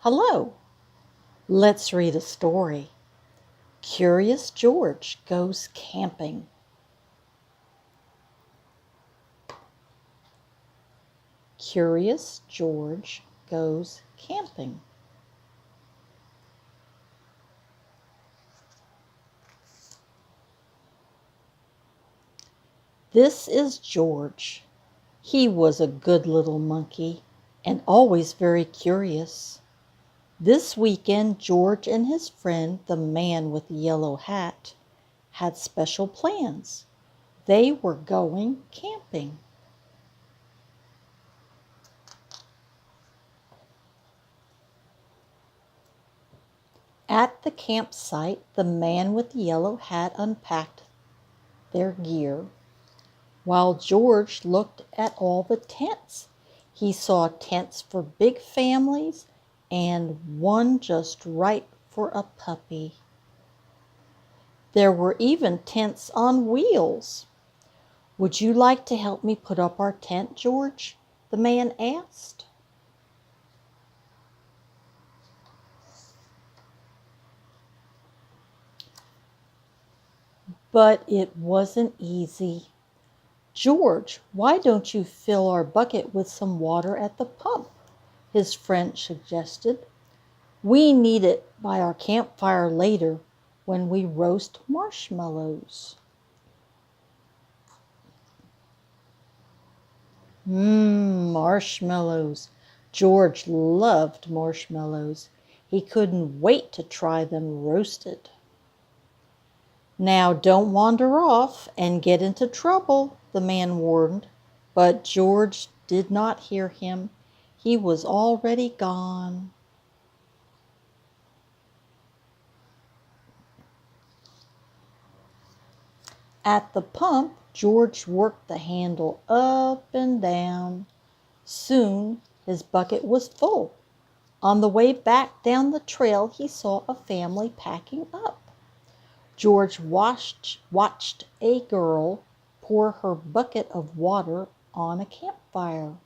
Hello, let's read a story. Curious George Goes Camping. Curious George Goes Camping. This is George. He was a good little monkey and always very curious. This weekend, George and his friend, the man with the yellow hat, had special plans. They were going camping. At the campsite, the man with the yellow hat unpacked their gear, while George looked at all the tents. He saw tents for big families and one just right for a puppy. There were even tents on wheels. "Would you like to help me put up our tent, George?" the man asked. But it wasn't easy. "George, why don't you fill our bucket with some water at the pump?" his friend suggested. "We need it by our campfire later when we roast marshmallows." Marshmallows. George loved marshmallows. He couldn't wait to try them roasted. "Now don't wander off and get into trouble," the man warned. But George did not hear him. He was already gone. At the pump, George worked the handle up and down. Soon his bucket was full. On the way back down the trail, he saw a family packing up. George watched a girl pour her bucket of water on a campfire.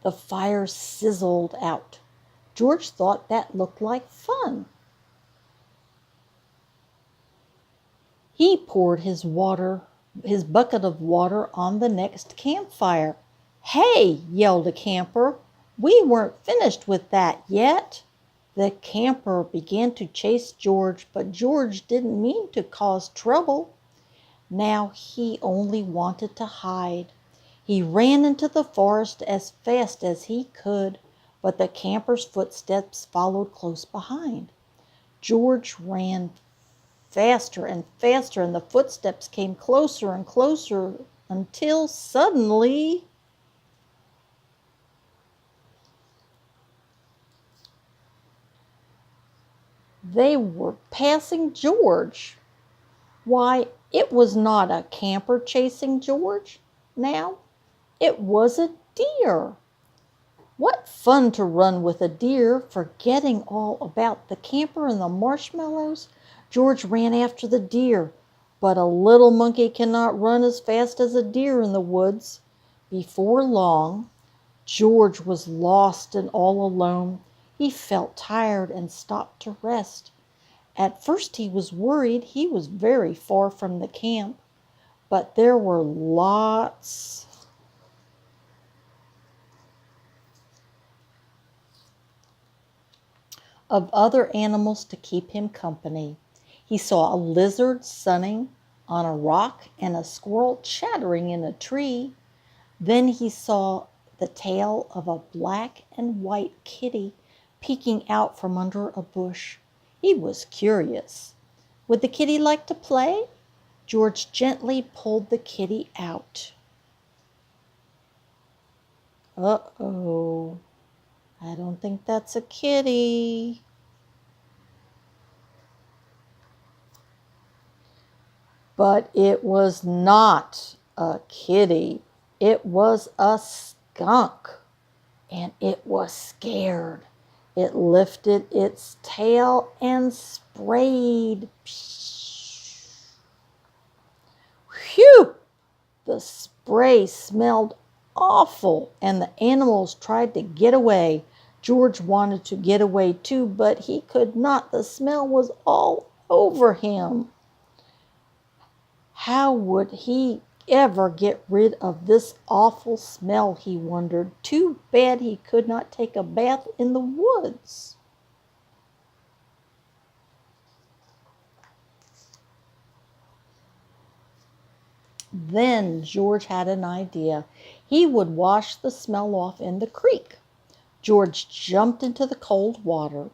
The fire sizzled out. George thought that looked like fun. He poured his bucket of water on the next campfire. "Hey!" yelled a camper. "We weren't finished with that yet." The camper began to chase George, but George didn't mean to cause trouble. Now he only wanted to hide. He ran into the forest as fast as he could, but the camper's footsteps followed close behind. George ran faster and faster, and the footsteps came closer and closer until suddenly they were passing George. Why, it was not a camper chasing George now. It was a deer. What fun to run with a deer, forgetting all about the camper and the marshmallows. George ran after the deer, but a little monkey cannot run as fast as a deer in the woods. Before long, George was lost and all alone. He felt tired and stopped to rest. At first he was worried. He was very far from the camp, but there were lots of other animals to keep him company. He saw a lizard sunning on a rock and a squirrel chattering in a tree. Then he saw the tail of a black and white kitty peeking out from under a bush. He was curious. Would the kitty like to play? George gently pulled the kitty out. Uh-oh, I don't think that's a kitty. But it was not a kitty. It was a skunk, and it was scared. It lifted its tail and sprayed. Phew! The spray smelled awful, and the animals tried to get away. George wanted to get away too, but he could not. The smell was all over him. How would he ever get rid of this awful smell, he wondered. Too bad he could not take a bath in the woods. Then George had an idea. He would wash the smell off in the creek. George jumped into the cold water.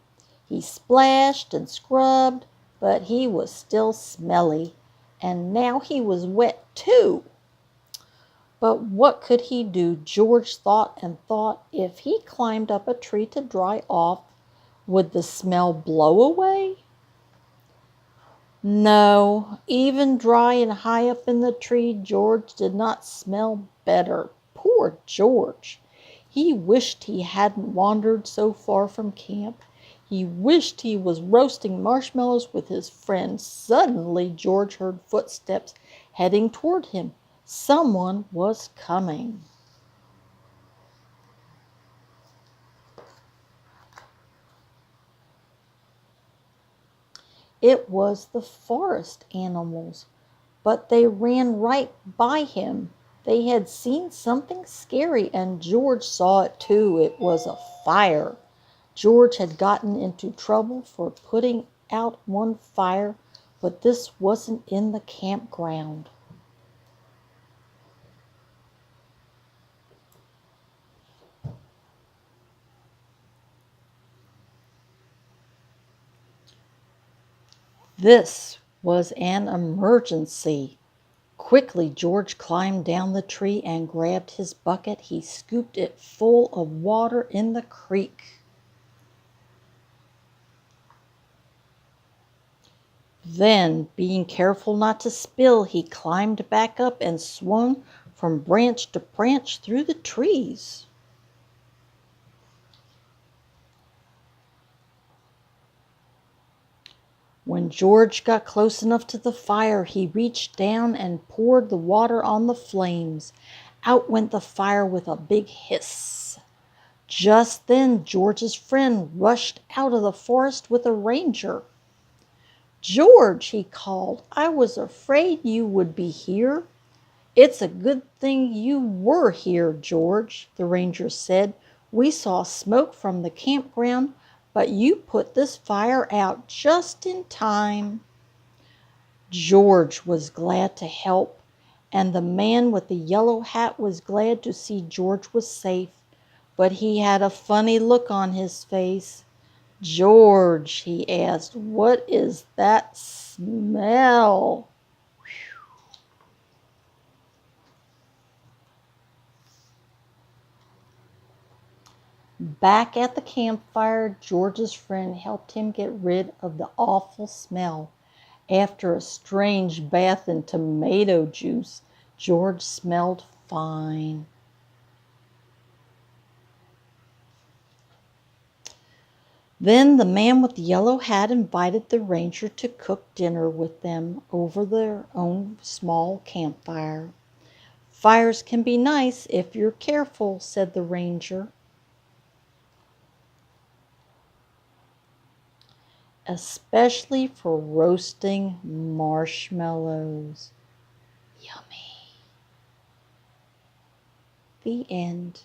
He splashed and scrubbed, but he was still smelly, and now he was wet too. But what could he do? George thought and thought. If he climbed up a tree to dry off, would the smell blow away? No, even dry and high up in the tree, George did not smell better. Poor George! He wished he hadn't wandered so far from camp. He wished he was roasting marshmallows with his friends. Suddenly, George heard footsteps heading toward him. Someone was coming. It was the forest animals, but they ran right by him. They had seen something scary, and George saw it too. It was a fire. George had gotten into trouble for putting out one fire, but this wasn't in the campground. This was an emergency. Quickly, George climbed down the tree and grabbed his bucket. He scooped it full of water in the creek. Then, being careful not to spill, he climbed back up and swung from branch to branch through the trees. When George got close enough to the fire, he reached down and poured the water on the flames. Out went the fire with a big hiss. Just then, George's friend rushed out of the forest with a ranger. "George," he called, "I was afraid you would be here." "It's a good thing you were here, George," the ranger said. "We saw smoke from the campground, but you put this fire out just in time." George was glad to help, and the man with the yellow hat was glad to see George was safe, but he had a funny look on his face. "George," he asked, "what is that smell?" Back at the campfire, George's friend helped him get rid of the awful smell. After a strange bath in tomato juice, George smelled fine. Then the man with the yellow hat invited the ranger to cook dinner with them over their own small campfire. "Fires can be nice if you're careful," said the ranger. "Especially for roasting marshmallows." Yummy. The end.